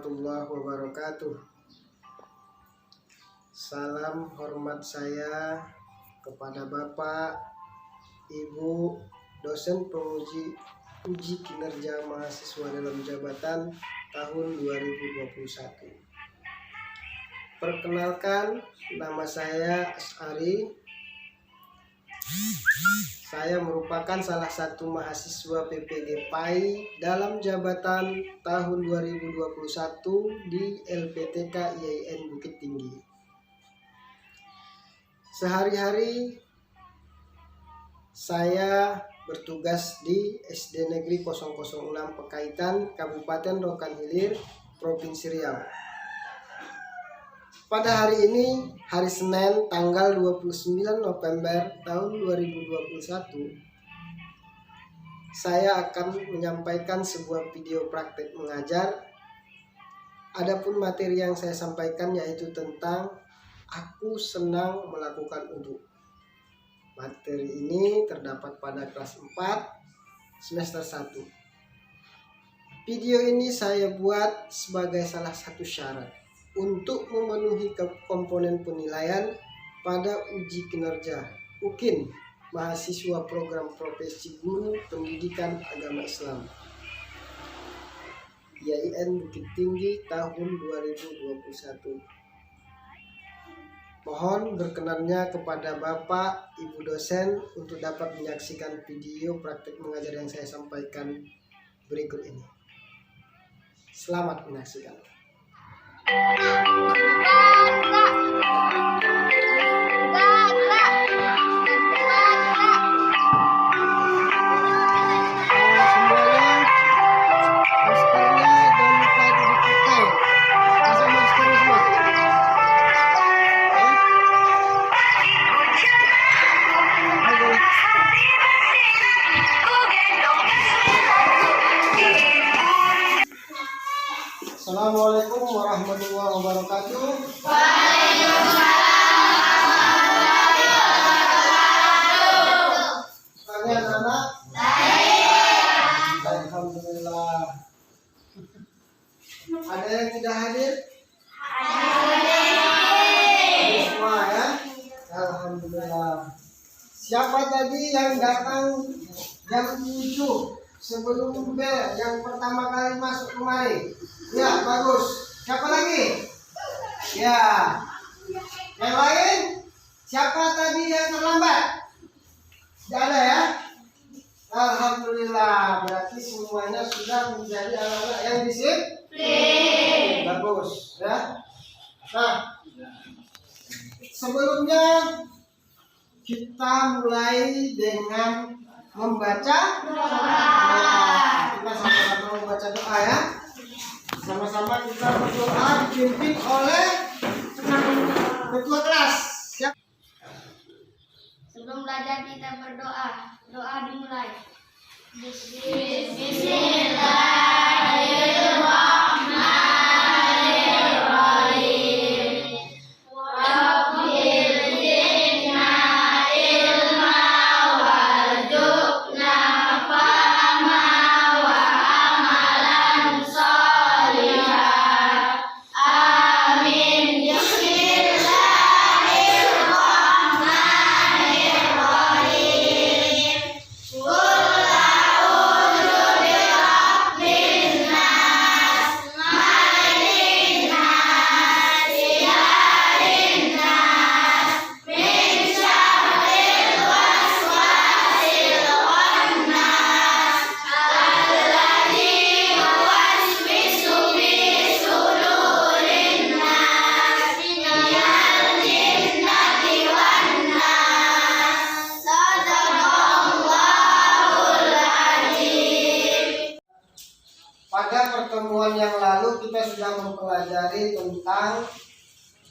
warahmatullahi wabarakatuh. Salam hormat saya kepada Bapak, Ibu, dosen penguji uji kinerja mahasiswa dalam jabatan tahun 2021. Perkenalkan, nama saya Asari. Saya merupakan salah satu mahasiswa PPG PAI dalam jabatan tahun 2021 di LPTK IAIN Bukit Tinggi. Sehari-hari saya bertugas di SD Negeri 006 Pekaitan, Kabupaten Rokan Hilir, Provinsi Riau. Pada hari ini, hari Senin, tanggal 29 November tahun 2021, saya akan menyampaikan sebuah video praktek mengajar. Adapun materi yang saya sampaikan yaitu tentang aku senang melakukan uduk. Materi ini terdapat pada kelas 4 semester 1. Video ini saya buat sebagai salah satu syarat untuk memenuhi komponen penilaian pada uji kinerja UKIN mahasiswa program profesi guru pendidikan agama Islam IAIN Bukit Tinggi tahun 2021. Mohon berkenannya kepada Bapak, Ibu dosen untuk dapat menyaksikan video praktik mengajar yang saya sampaikan berikut ini. Selamat menyaksikan. Assalamualaikum warahmatullahi wabarakatuh. Kalian anak? Alhamdulillah. Ada yang tidak hadir? Hadir semua ya. Alhamdulillah. Siapa tadi yang datang jam 7 sebelum bel yang pertama kali masuk kemari? Ya, bagus. Siapa lagi? Ya. Yang lain? Siapa tadi yang terlambat? Tidak ada ya? Alhamdulillah. Berarti semuanya sudah menjadi anak-anak yang disiplin. Bagus ya. Nah, sebelumnya kita mulai dengan membaca doa. Kita sama-sama membaca doa ya. Sama-sama kita berdoa dipimpin oleh ketua kelas. Siap? Sebelum belajar kita berdoa. Doa dimulai. Pada pertemuan yang lalu kita sudah mempelajari tentang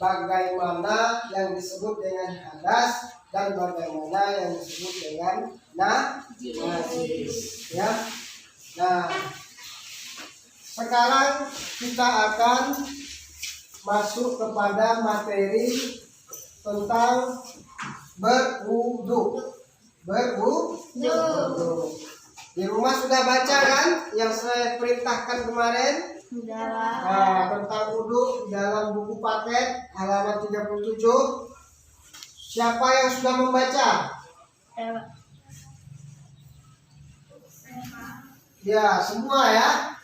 bagaimana yang disebut dengan hadas dan bagaimana yang disebut dengan najis ya. Nah, sekarang kita akan masuk kepada materi tentang berwudu. Di rumah sudah baca kan yang saya perintahkan kemarin? Tentang wudhu dalam buku paket halaman 37. Siapa yang sudah membaca? Ya, semua ya.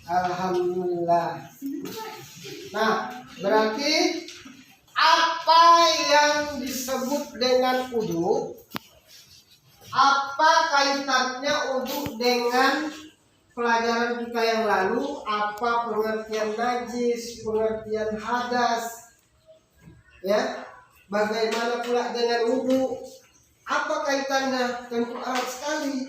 Alhamdulillah. Nah, berarti apa yang disebut dengan wudhu? Apa kaitannya wudhu dengan pelajaran kita yang lalu? Apa pengertian najis, pengertian hadas? Ya, bagaimana pula dengan wudhu? Apa kaitannya? Tentu erat sekali.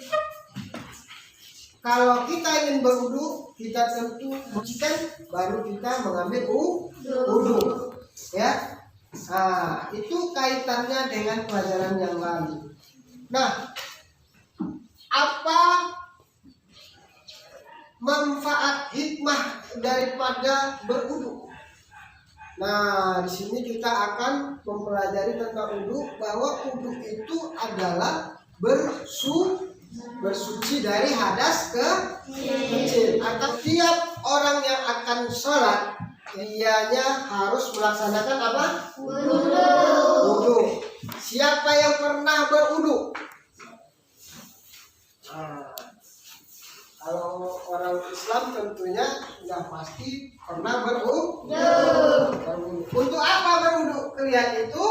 Kalau kita ingin berwudhu, kita tentu mencucikan, baru kita mengambil wudhu. Ya, nah, itu kaitannya dengan pelajaran yang lalu. Nah, apa manfaat hikmah daripada berwudhu? Nah, di sini kita akan mempelajari tentang wudhu, bahwa wudhu itu adalah bersuci dari hadas kecil. Atau tiap orang yang akan sholat, ianya harus melaksanakan apa? Wudhu. Siapa yang pernah berwudhu? Kalau orang Islam tentunya sudah pasti pernah berwudhu. Untuk apa berwudhu? Kalian itu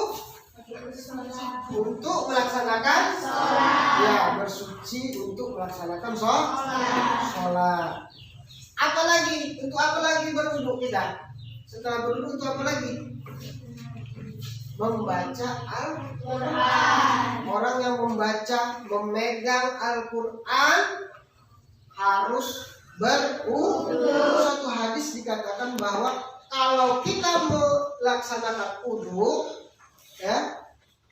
untuk melaksanakan sholat. Ya, bersuci untuk melaksanakan sholat. Apalagi, untuk apa lagi berwudhu kita? Setelah berwudhu untuk apa lagi? Membaca Al-Quran. Orang yang memegang Al-Quran harus berwudhu. Suatu hadis dikatakan bahwa kalau kita melaksanakan wudhu, ya,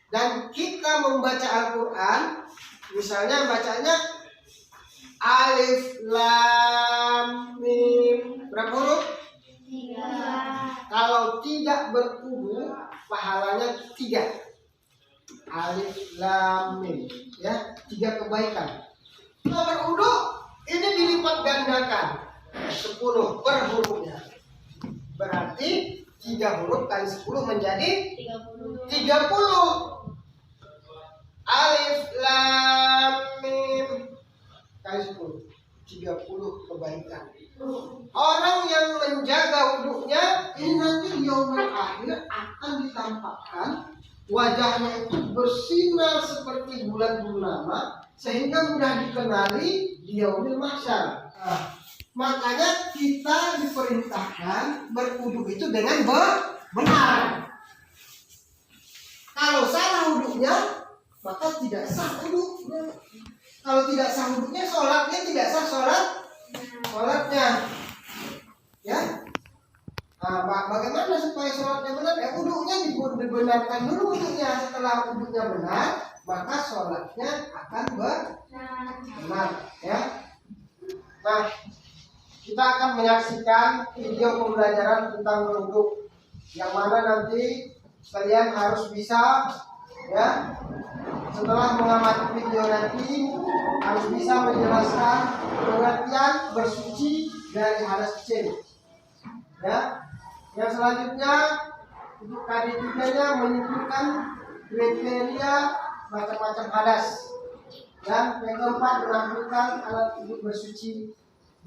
dan kita membaca Al-Quran, misalnya bacanya Alif Lam Mim, berapa huruf? 3. Kalau tidak berwudhu, pahalanya 3. Alif Lam Mim, ya, 3 kebaikan. Kalau berwudhu, ini dilipat gandakan 10 per hurufnya. Berarti 3 huruf kali 10 menjadi 30. Alif Lam Mim kali 10, 30 kebaikan. Orang yang menjaga wudhunya, ini nanti yaumul akhir akan ditampakkan wajahnya itu bersinar seperti bulan purnama, sehingga mudah dikenali di yaumil mahsyar. Makanya kita diperintahkan berwudhu itu dengan benar. Kalau salah wudhunya, maka tidak sah wudhu. Kalau tidak sah wudhunya, sholatnya tidak sah sholatnya. Ya. Nah, bagaimana supaya sholatnya benar? Wudhunya dibenarkan dulu wudhunya. Setelah wudhunya benar, maka sholatnya akan benar. Ya. Nah, kita akan menyaksikan video pembelajaran tentang berwudhu, yang mana nanti kalian harus bisa, ya, setelah mengamati video nanti harus bisa menjelaskan pengertian bersuci dari hadas kecil. Ya, yang selanjutnya untuk KD3-nya menunjukkan kriteria macam-macam hadas, dan yang keempat menampilkan alat untuk bersuci,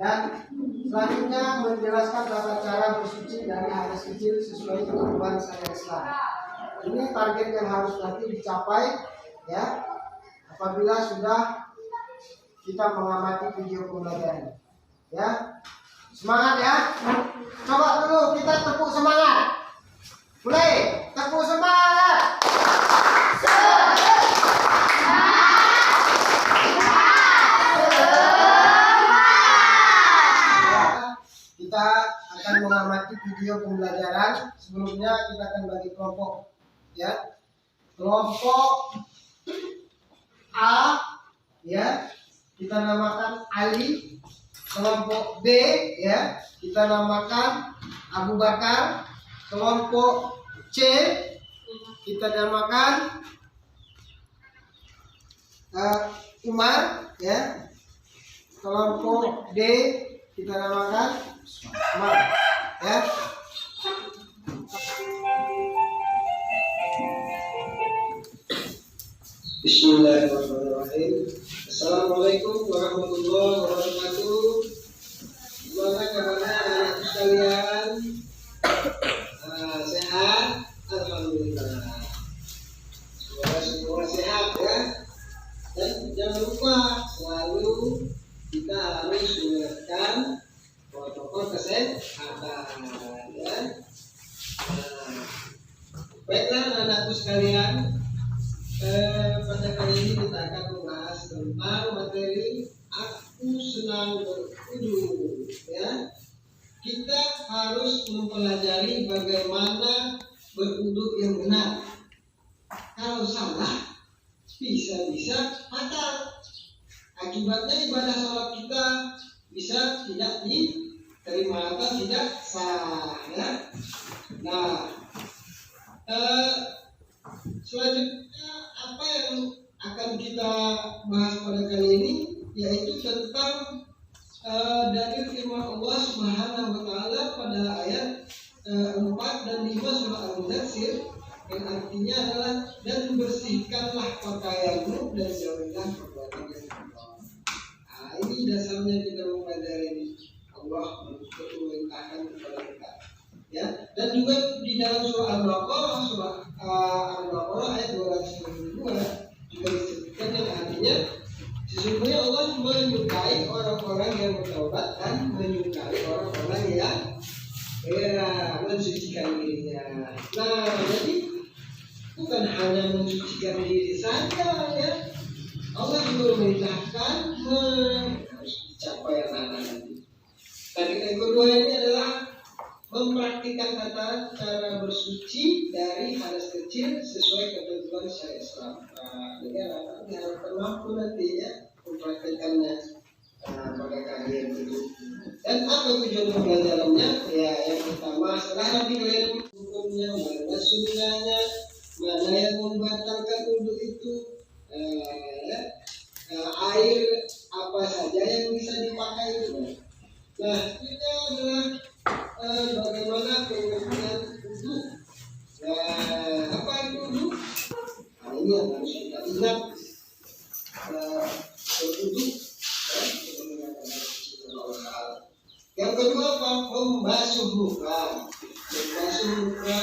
dan selanjutnya menjelaskan tata cara bersuci dari hadas kecil sesuai ketentuan syariat Islam. Ini target yang harus nanti dicapai, ya, apabila sudah kita mengamati video pembelajaran. Ya, semangat ya. Coba dulu kita tepuk semangat. Mulai, tepuk semangat. Kita akan mengamati video pembelajaran. Sebelumnya kita akan bagi kelompok, ya. Kelompok A, ya, kita namakan Ali. Kelompok B, ya, kita namakan Abu Bakar. Kelompok C kita namakan Umar, ya. Kelompok D kita namakan Usman, ya. Bismillahirrahmanirrahim. Assalamualaikum warahmatullahi wabarakatuh. Gimana kabarnya anak sekalian? Sehat? Alhamdulillah. Semoga semua sehat ya. Dan jangan lupa selalu kita harus menerapkan protokol kesehatan ya. Baiklah anak-anakku sekalian, pada kali ini kita akan membahas tentang materi aku senang berwudu ya. Kita harus mempelajari bagaimana berwudu yang benar. Kalau salah bisa-bisa fatal. Akibatnya ibadah sholat kita bisa tidak diterima atau tidak sah ya. Nah, selanjutnya apa yang akan kita bahas pada kali ini yaitu tentang dari firman Allah Subhanahu wa taala pada ayat 4 dan 5 surah Al-Mudaththir yang artinya adalah dan bersihkanlah pakaianmu dan jauhilah perbuatan yang haram. Nah, ini dasarnya kita mempelajari Allah memerintahkan kepada kita. Ya, dan juga di dalam surah Al-Baqarah ayat 292 juga disebutkan yang artinya sesungguhnya Allah menyukai orang-orang yang bertaubat dan menyukai orang-orang yang mensucikan dirinya. Nah, jadi bukan hanya mensucikan diri saja ya. Allah juga memerintahkan harus dicapai anak nanti. Dan yang kedua ini adalah mempraktikkan cara bersuci dari hadas kecil sesuai ketentuan syariat Islam. Jadi anak-anak diharapkan mampu nanti ya mempraktikkannya pada kalian itu. Dan apa tujuan pembelajarannya? Ya, yang pertama setelah nanti kalian hukumnya, mana sunnahnya, mana yang membatalkan wudhu itu, air apa saja yang bisa dipakai itu. Nah, ini adalah bagaimana pengertian wudhu. Apa itu wudhu? Nah, ini yang harus kita ingat. Berwudhu. Yang kedua apa? Membasuh muka. Membasuh muka,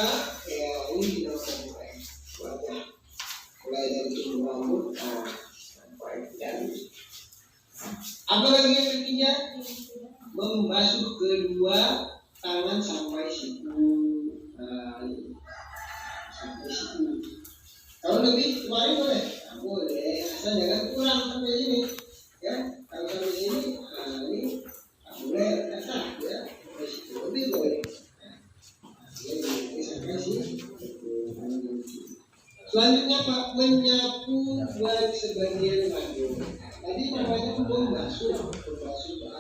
ya ini kita mulai wajah, mulai dari ujung rambut, sampai jari. Apalagi yang ketiga, membasuh kedua tangan sampai siku. Sampai siku. Kalau lebih kemarin boleh, boleh. Asal jangan kurang sampai ini, ya. Kalau sampai sini, ini boleh kasar, ya. Sampai siku lebih boleh. Ini sampai sini. Selanjutnya Pak, menyapu buat sebagian rambut. Tadi namanya membasuh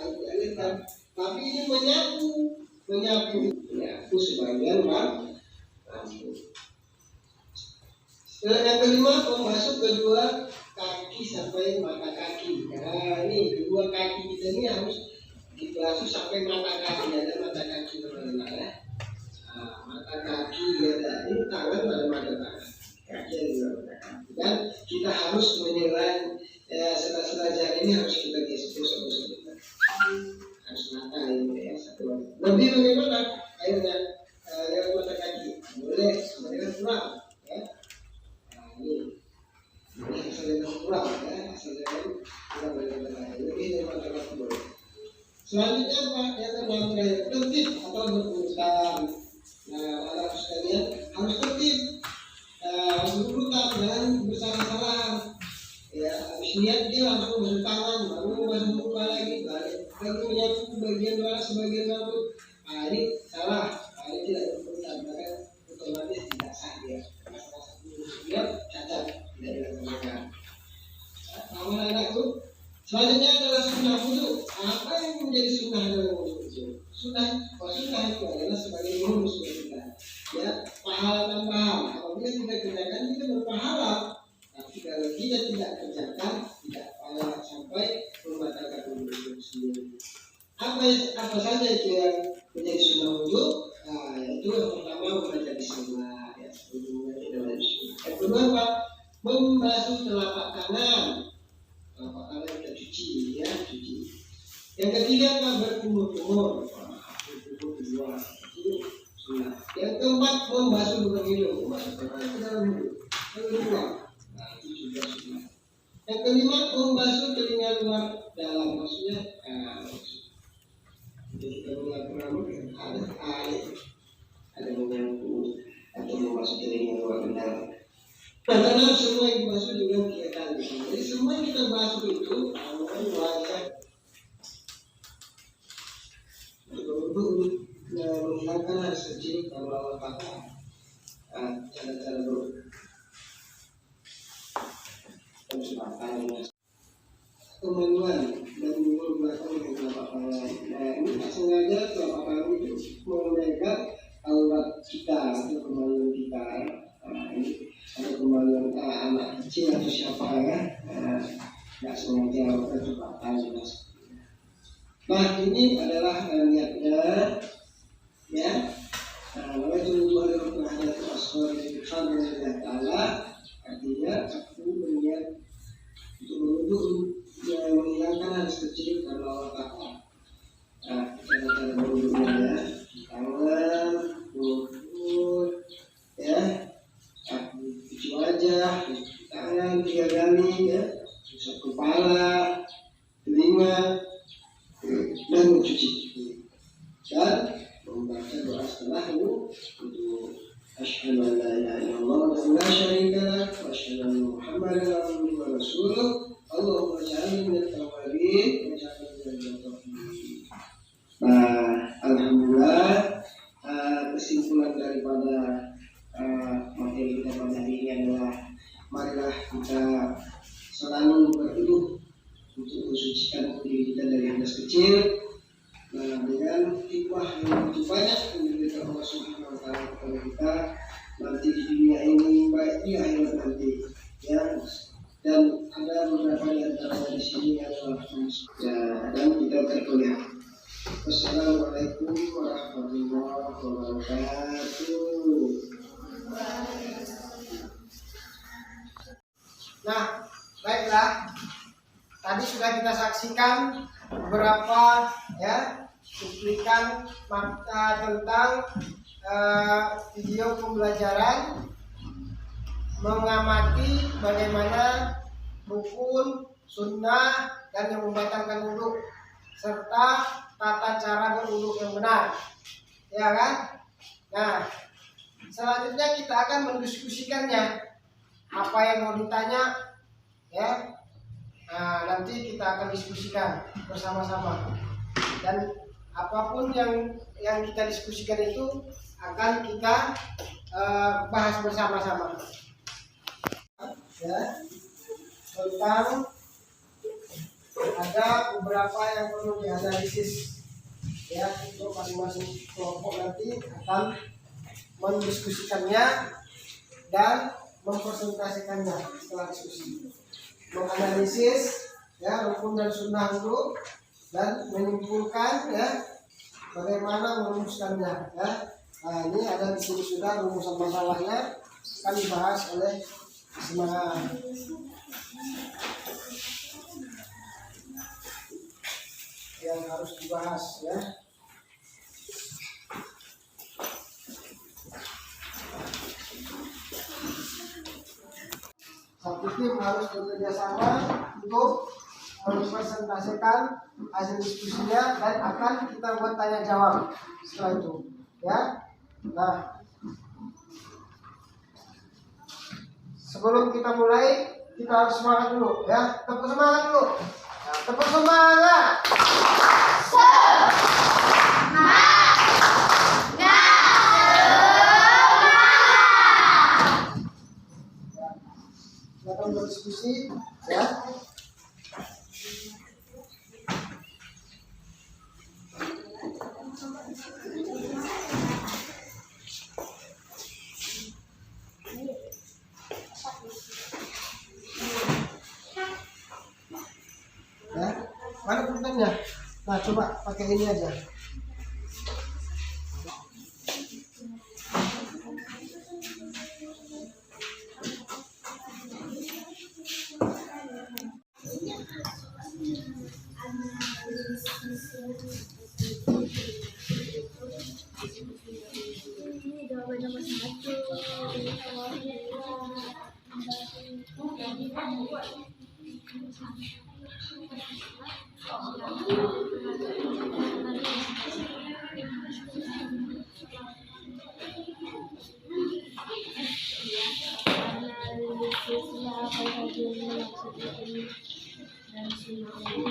air dialirkan. Tapi ini menyapu sebagian rambut. Yang kelima, membasuh kedua kaki sampai mata kaki. Nah, ini kedua kaki kita ini harus dibasuh sampai mata kaki. Ada mata kaki teman-teman ya. Mata kaki ya, ini tangan pada mata tangan. Kaki juga mata kaki. Dan kita harus menilai sela-sela jari ini harus kita gosok-gosok kita. Harus mata ini ya satu. Lebih bagaimana airnya lewat mata kaki? Boleh sama dengan kurang ya. Ini asal dengan kurang ya, asal dengan kurang bagaimana lebih dari mata kaki boleh. Selanjutnya Pak, yang keenam tertib atau berurutan. Nah, anak sekalian harus tertib, berurutan dan bersalah-salah. Ya, habis niat dia langsung basuh tangan, baru basuh muka lagi, balik lagi menyapu bagian mana sebagian rambut. Nah, ini salah. Nah, ini tidak berurutan, maka otomatis tidak sah dia. Masa-masa dia cacat, tidak dilakukan. Nah, anakku, selanjutnya adalah sunnah wudhu. Apa yang menjadi sunnah dalam wudhu itu? Sunnah itu adalah sebagai bonus kita. Ya, pahala tambahan. Apabila kita kerjakan kita berpahala. Tapi kalau kita tidak kerjakan tidak pahala sampai membatalkan wudhu itu sendiri. Apa apa saja itu yang menjadi sunnah wudhu? Nah, itu yang pertama membaca bismillah, ya. Yang kedua apa? Membasuh telapak tangan. Telapak tangan kita cuci, ya, cuci. Yang ketiga apa? Berkumur-kumur. Berkumur kedua. Itu sunnah. Yang keempat membasuh dengan hidung. Masukkan ke dalam hidung. Yang kedua, nah itu juga sunnah. Yang kelima membasuh telinga luar dalam, maksudnya jadi kita melakukan ada menyapu atau membasuh telinga luar dalam. Nah, karena semua yang dibasuh juga kita kali. Jadi semua yang kita basuh itu wajah untuk menghilangkan hadas kecil kalau apakah cara-cara kemaluan dan mulut belakang dengan telapak tangan. Nah, ini tak sengaja telapak tangan itu memegang aurat kita atau kemaluan kita. Nah, ini ada kemaluan anak kecil atau siapa ya? Tak sengaja telapak tangan. Nah, ini adalah niatnya, ya. Nah, itu wujud ada asal dari Allah Taala, artinya aku berniat untuk menghilangkan hadas kecil karena Allah Ta'ala. Nah, cara-cara berwudhunya ya, tangan, mulut, ya, cuci wajah, tangan 3 kali, ya, usap kepala, telinga, dan mencuci. Dan membaca doa setelah itu untuk asyhadu an la ilaha illallah wa la syarika lah wa asyhadu anna Muhammadan abduhu wa rasuluh. Allahumma ja'alni minat tawabin wa ja'alni minal muttaqin. Nah, alhamdulillah, kesimpulan daripada materi kita pada hari ini adalah marilah kita selalu berteduh untuk mensucikan diri kita dari hadas kecil. Nah, dengan hikmah yang begitu banyak yang diberikan Allah Subhanahu wa Ta'ala kepada kita nanti di dunia ini baik di akhirat nanti, ya. Dan ada beberapa di antara di sini adalah ya, dan kita terkuliah. Wassalamualaikum warahmatullahi wabarakatuh. Nah, baiklah. Tadi sudah kita saksikan beberapa ya cuplikan tentang video pembelajaran mengamati bagaimana rukun, sunnah, dan yang membatalkan wudhu serta tata cara berwudhu yang benar, ya kan? Nah, selanjutnya kita akan mendiskusikannya. Apa yang mau ditanya, ya? Nah, nanti kita akan diskusikan bersama-sama. Dan apapun yang kita diskusikan itu akan kita bahas bersama-sama. Ya, tentang ada beberapa yang perlu dianalisis, ya, untuk masing-masing kelompok nanti akan mendiskusikannya dan mempresentasikannya setelah diskusi, menganalisis ya rukun dan sunnah dulu dan menyimpulkan ya bagaimana merumuskannya ya. Nah, ini ada di sini sudah rumusan masalahnya akan dibahas oleh semangat yang harus dibahas ya. Satu tim harus bekerja sama untuk mempresentasikan hasil diskusinya dan akan kita buat tanya jawab setelah itu ya. Nah, sebelum kita mulai kita harus semangat dulu ya. Tepuk semangat dulu. Nah, tepuk semangat. Kita akan berdiskusi ya. Mana pulpennya? Nah, coba pakai ini aja. Jawaban nomor 1. Analisisnya apa saja yang maksudnya ini dan semuanya.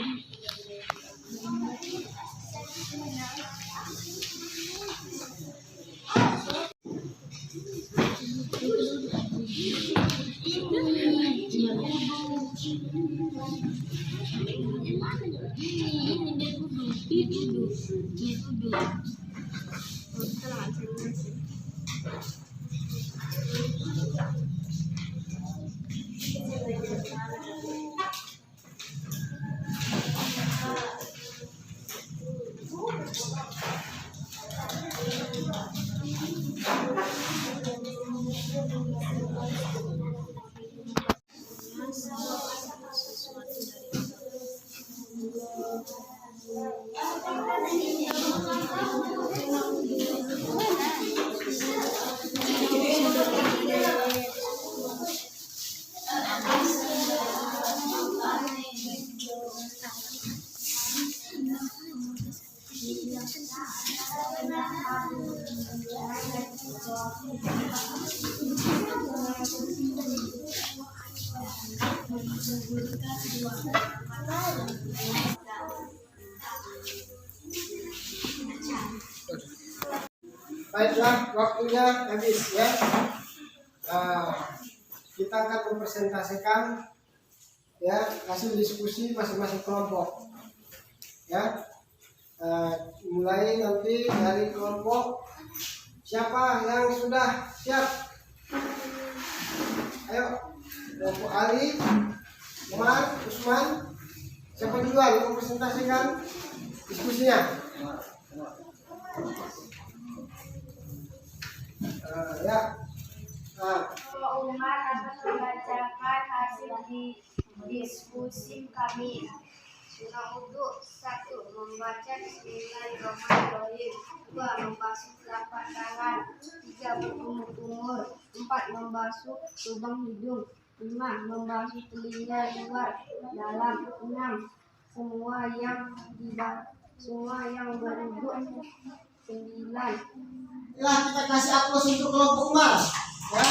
Baiklah, waktunya habis ya. Kita akan mempresentasikan ya hasil diskusi masing-masing kelompok. Ya, mulai nanti dari kelompok siapa yang sudah siap? Ayo, kelompok Ali, Umar, Usman. Siapa duluan mempresentasikan diskusinya? Ya. Umar akan membacakan hasil diskusi kami. Surah Hud 1. Membaca Bismillahirrahmanirrahim. 2. Membasuh telapak tangan. 3. Berkumur-kumur. 4. Membasuh lubang hidung. 5. Membasuh telinga luar dalam. 6. Semua yang berwuduk. 9. Ya, kita kasih aplaus untuk kelompok Umar. Ya.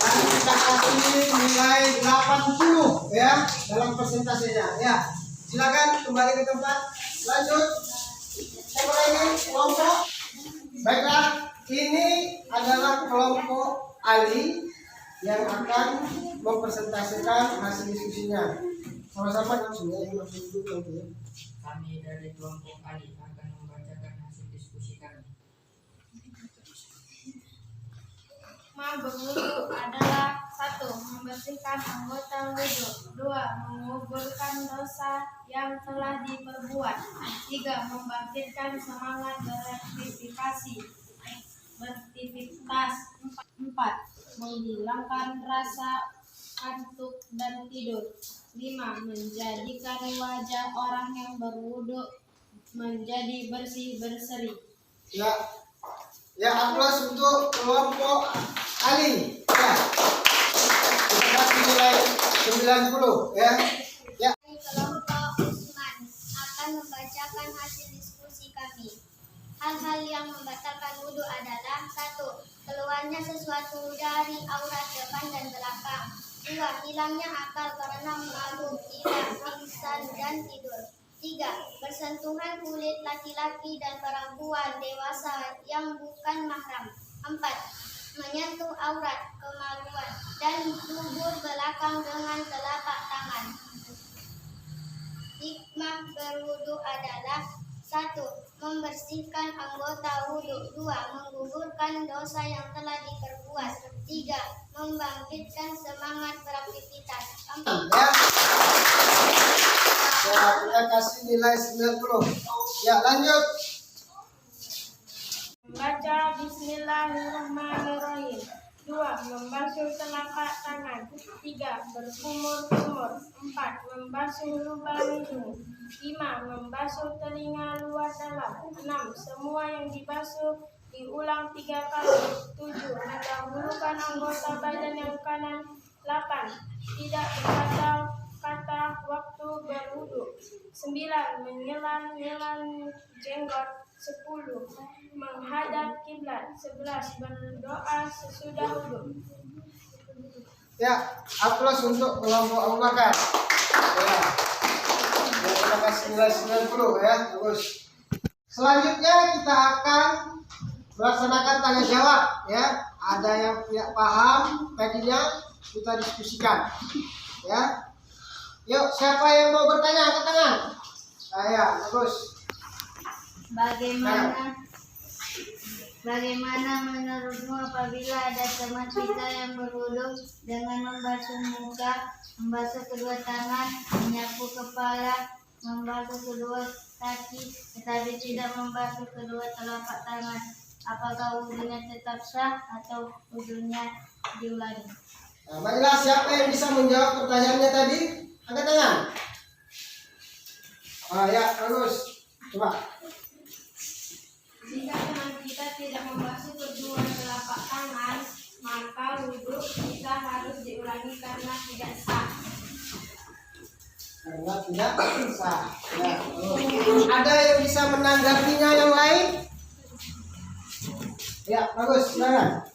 Dan kita kasih nilai 80 ya dalam presentasinya. Ya. Silakan kembali ke tempat. Lanjut. Siapa lagi kelompok? Baiklah, ini adalah kelompok Ali yang akan mempresentasikan hasil diskusinya. Sama-sama langsung ya, masuk dulu nanti ya. Kami dari kelompok Ali akan membacakan hasil diskusi kami. Berwudu adalah 1. Membersihkan anggota wudu. 2. Menggugurkan dosa yang telah diperbuat. 3. Membangkitkan semangat beraktivitas. 4. Menghilangkan rasa kantuk dan tidur. 5. Menjadikan wajah orang yang berwudu menjadi bersih-berseri. Ya. Ya, aplaus untuk kelompok Ali. Ya. Kita kasih nilai 90 ya. Ya. Kelompok Usman akan membacakan hasil diskusi kami. Hal-hal yang membatalkan wudhu adalah 1. Keluarnya sesuatu dari aurat depan dan belakang. 2. Hilangnya akal karena mabuk, gila, pingsan, dan tidur. 3. Bersentuhan kulit laki-laki dan perempuan dewasa yang bukan mahram. 4. Menyentuh aurat, kemaluan, dan tubuh belakang dengan telapak tangan. Hikmah berwudu adalah 1. Membersihkan anggota wudu. 2. Menggugurkan dosa yang telah diperbuat. 3. Membangkitkan semangat beraktivitas. 4. Ya, kita kasih nilai 90. Ya, lanjut. Membaca Bismillahirrahmanirrahim. 2. Membasuh telapak tangan. 3. Berkumur-kumur. 4. Membasuh lubang hidung. 5. Membasuh telinga luar dalam. 6. Semua yang dibasuh diulang 3 kali. 7. Mendahulukan anggota badan yang kanan. 8. Tidak berkata-kata waktu berwudu. 9. Menyelan-nyelan jenggot. 10. Menghadap kiblat. 11. Berdoa sesudah wudu. Ya, aplaus untuk kelompok Abu Bakar. Ya. Kita kasih nilai 90 ya, bagus. Selanjutnya kita akan melaksanakan tanya jawab ya. Ada yang tidak paham tadinya kita diskusikan. Ya. Yuk, siapa yang mau bertanya angkat tangan? Saya, bagus. Bagaimana menurutmu apabila ada teman kita yang berwudu dengan membasuh muka, membasuh kedua tangan, menyapu kepala, membasuh kedua kaki, tetapi tidak membasuh kedua telapak tangan? Apakah wudunya tetap sah atau wudunya diulangi? Nah, baiklah, siapa yang bisa menjawab pertanyaannya tadi? Angkat tangan. Ya, bagus. Coba. Jika teman kita tidak membasuh kedua telapak tangan, maka wudu kita harus diulangi karena tidak sah. Karena tidak sah. Ya. Ada yang bisa menanggapinya yang lain? Ya, bagus. Silakan.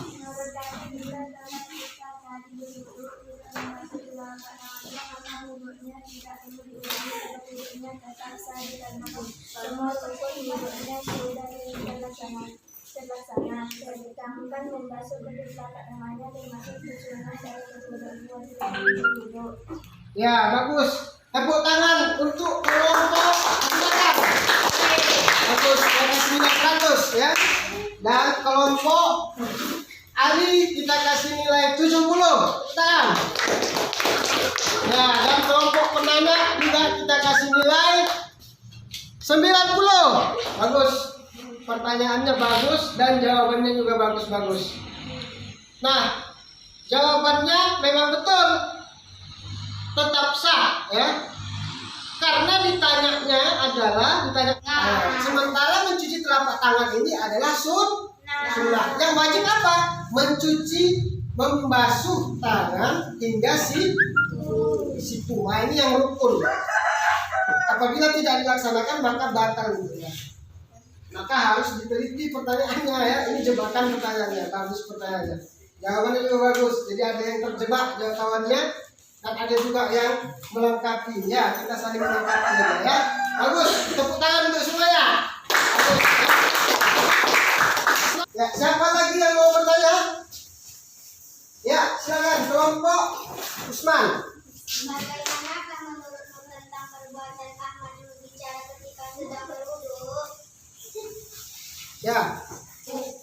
Menurut kami, bila teman kita tadi berwudu tidak membasuh kedua telapak tangan, maka wudunya tidak perlu diulangi karena wudunya tetap sah dikarenakan semua rukun wudunya sudah dilaksanakan. Sedangkan membasuh kedua telapak tangannya termasuk kesunahan dari kedua wudu. Ya, bagus. Tepuk tangan untuk kelompok Abu. Bagus, kasih 900 ya. Dan kelompok Ali kita kasih nilai 70. Tangan. Ya, dan kelompok penanya juga kita kasih nilai 90. Bagus. Pertanyaannya bagus dan jawabannya juga bagus-bagus. Nah, jawabannya memang betul. Tetap sah ya. Karena ditanya sementara mencuci telapak tangan ini adalah sunnah. Yang wajib apa? Membasuh tangan hingga situ. Nah, ini yang rukun. Apabila tidak dilaksanakan maka batal ya. Maka harus diteliti pertanyaannya ya. Ini jebakan pertanyaannya, bagus pertanyaannya. Jawabannya juga bagus. Jadi ada yang terjebak jawabannya dan ada juga yang melengkapi. Ya, kita saling melengkapi ya. Bagus. Tepuk tangan untuk semuanya. Ya, siapa lagi yang mau bertanya? Ya, silakan kelompok Usman. Bagaimanakah menurutmu tentang perbuatan Ahmad berbicara ketika sedang berwudu? Ya,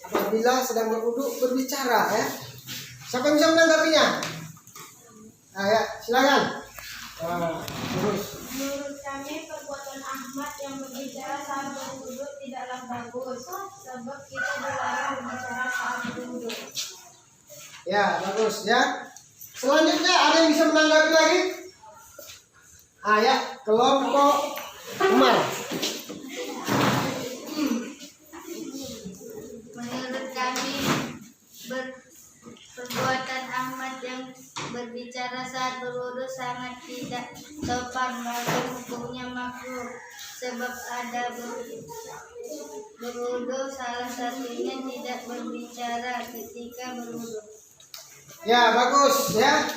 apabila sedang berwudu berbicara ya. Siapa yang bisa menanggapinya? Nah, ya, silakan. Terus. Menurut kami perbuatan Ahmad yang berbicara saat berwudu tidaklah bagus, sebab kita dilarang berbicara saat berwudu. Ya, bagus ya. Selanjutnya ada yang bisa menanggapi lagi? Ya, kelompok Umar. Menurut kami perbuatan Ahmad yang berbicara saat berwudu sangat tidak sopan, bahkan hukumnya makruh, sebab ada berwudu salah satunya tidak berbicara ketika berwudu. Ya, bagus ya.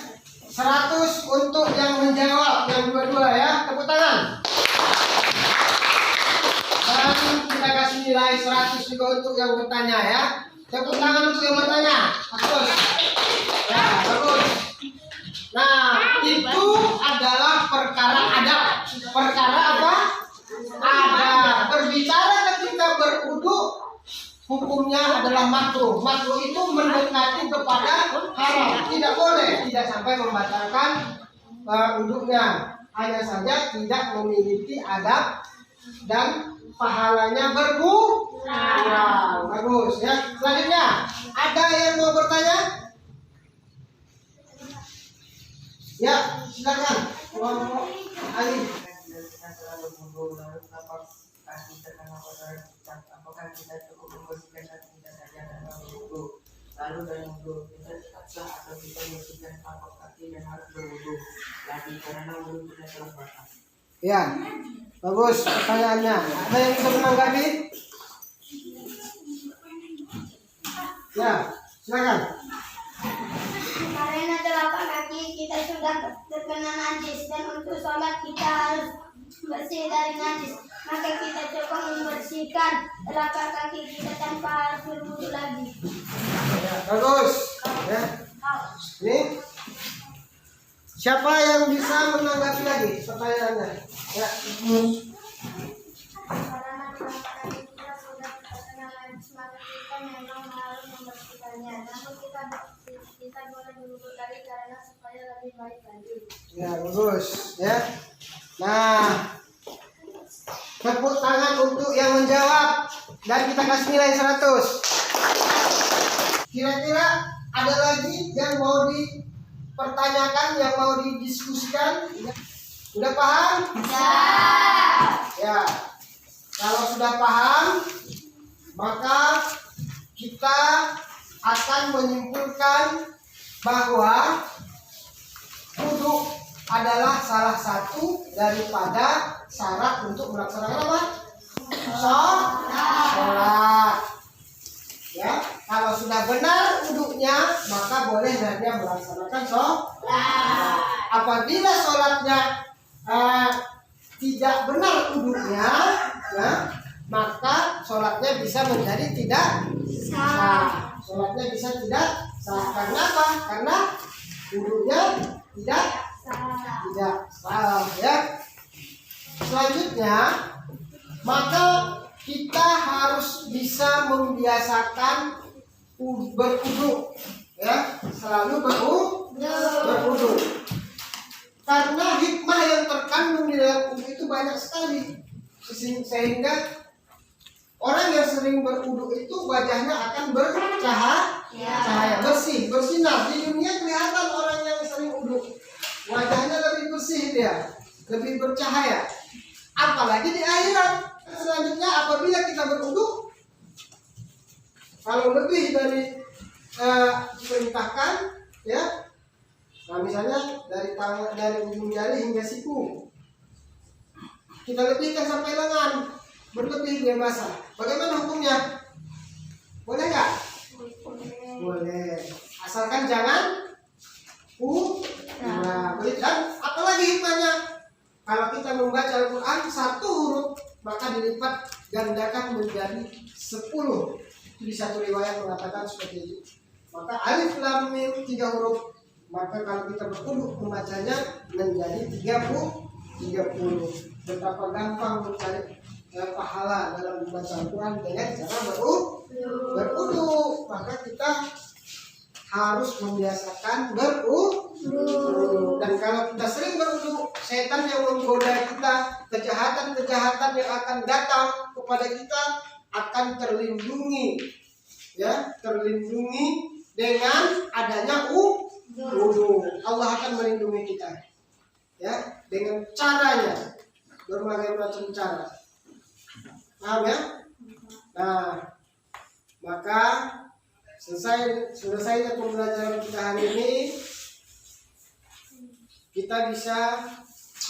100 untuk yang menjawab yang dua-dua ya. Tepuk tangan. Dan kita kasih nilai 100 juga untuk yang bertanya ya. Tepuk tangan untuk yang bertanya. Bagus. Ya, bagus. Nah, itu adalah perkara adab. Perkara apa? Adab. Berbicara ketika berwudu hukumnya adalah makruh. Makruh itu mendekati kepada haram. Tidak boleh, tidak sampai membatalkan wudhunya. hanya saja tidak memiliki adab dan pahalanya berkurang. Bagus ya. Selanjutnya, ada yang mau bertanya? Ya, silakan. Kelompok Ali. Kita telah berwudu, lalu apakah kita kena kotoran kita? Apakah kita cukup membersihkan kaki kita saja dalam berwudu? Lalu dalam wudu kita tetap sah atau kita bersihkan telapak kaki dan harus berwudu lagi karena wudu kita telah batal? Ya, bagus pertanyaannya. Ada yang bisa menanggapi? Ya, silakan. Karena telapak kaki kita sudah terkena najis dan untuk sholat kita harus bersih dari najis, maka kita coba membersihkan telapak kaki kita tanpa harus berwudu lagi. Ya, bagus. Ya. Ini siapa yang bisa menanggapi lagi pertanyaannya? Ya. Karena telapak kaki kita sudah terkena najis, maka kita memang harus membersihkannya. Namun kita boleh berwudu lagi karena supaya lebih baik lagi. Ya, bagus. Ya. Nah, tepuk tangan untuk yang menjawab dan kita kasih nilai 100. Kira-kira ada lagi yang mau dipertanyakan, yang mau didiskusikan? Sudah paham? Ya. Kalau sudah paham, maka kita akan menyimpulkan bahwa wudu adalah salah satu daripada syarat untuk melaksanakan apa? Sholat. Ya, kalau sudah benar wudunya, maka boleh dia melaksanakan sholat. Apabila sholatnya tidak benar wudunya, ya, maka sholatnya bisa menjadi tidak sah. Sholatnya bisa tidak sah. Karena apa? Karena wudunya tidak sah. Ya. Selanjutnya, maka kita harus bisa membiasakan berwudu, ya, selalu berwudu. Karena hikmah yang terkandung di dalam wudu itu banyak sekali, sehingga orang yang sering berwudu itu wajahnya akan bercahaya, bersih, bersinar. Di dunia kelihatan orang yang sering wudu, wajahnya lebih bersih, dia lebih bercahaya. Apalagi di akhirat. Selanjutnya, apabila kita berwudu, kalau lebih dari diperintahkan, ya, nah misalnya dari ujung jari hingga siku, kita lebihkan sampai lengan, berlebih dia basah. Bagaimana hukumnya? Boleh nggak? Boleh. Asalkan jangan nah, dan apalagi hikmahnya? Kalau kita membaca Al-Quran 1 huruf, maka dilipat gandakan menjadi 10. Di satu riwayat mengatakan seperti itu. Maka alif lam mim 3 huruf, maka kalau kita berwudu membacanya menjadi 30. Betapa gampang mencari pahala dalam membaca Al-Quran dengan cara berwudu. Maka kita harus membiasakan berwudu. Dan kalau kita sering berwudu, setan yang menggoda kita, kejahatan-kejahatan yang akan datang kepada kita akan terlindungi, ya, terlindungi dengan adanya wudu. Allah akan melindungi kita, ya, dengan caranya, berbagai macam cara. Paham ya? Nah, maka selesainya pembelajaran kita hari ini, kita bisa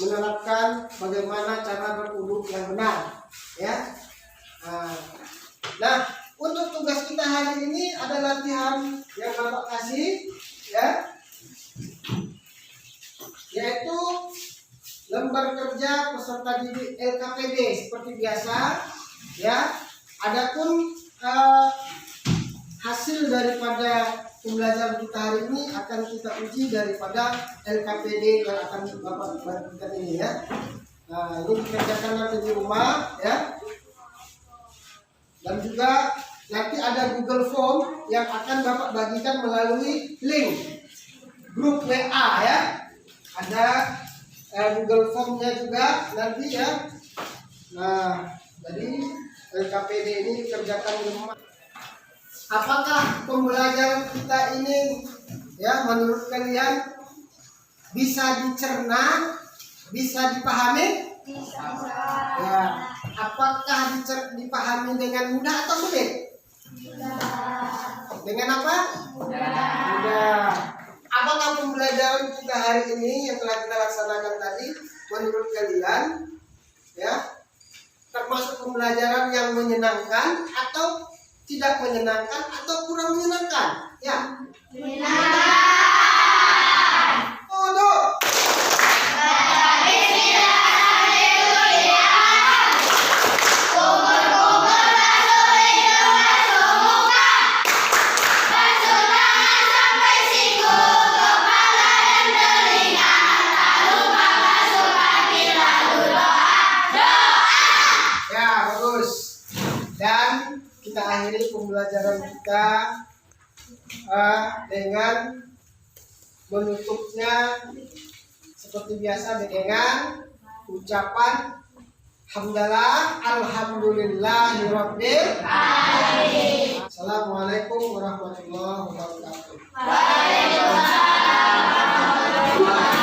menerapkan bagaimana cara berwudu yang benar, ya. Nah, untuk tugas kita hari ini ada latihan yang Bapak kasih, ya, yaitu lembar kerja peserta didik LKPD seperti biasa, ya. Adapun hasil daripada pembelajaran kita hari ini akan kita uji daripada LKPD yang akan Bapak bagikan ini, ya. Nah, ini dikerjakan nanti di rumah, ya. Dan juga nanti ada Google Form yang akan Bapak bagikan melalui link grup WA, ya. Ada Google Form-nya juga nanti ya. Nah, jadi LKPD ini kerjakan di rumah. Apakah pembelajaran kita ini ya menurut kalian bisa dicerna, bisa dipahami? Ya, apakah dipahami dengan mudah atau sulit? Dengan apa? Mudah. Apakah pembelajaran kita hari ini yang telah kita laksanakan tadi menurut kalian ya termasuk pembelajaran yang menyenangkan atau tidak menyenangkan atau kurang menyenangkan? Ya. Oh, tuh. Ya, bagus. Dan kita akhiri pembelajaran kita dengan menutupnya seperti biasa dengan ucapan hamdalah alhamdulillahirabbil alamin. Assalamualaikum warahmatullahi wabarakatuh. Waalaikumsalam.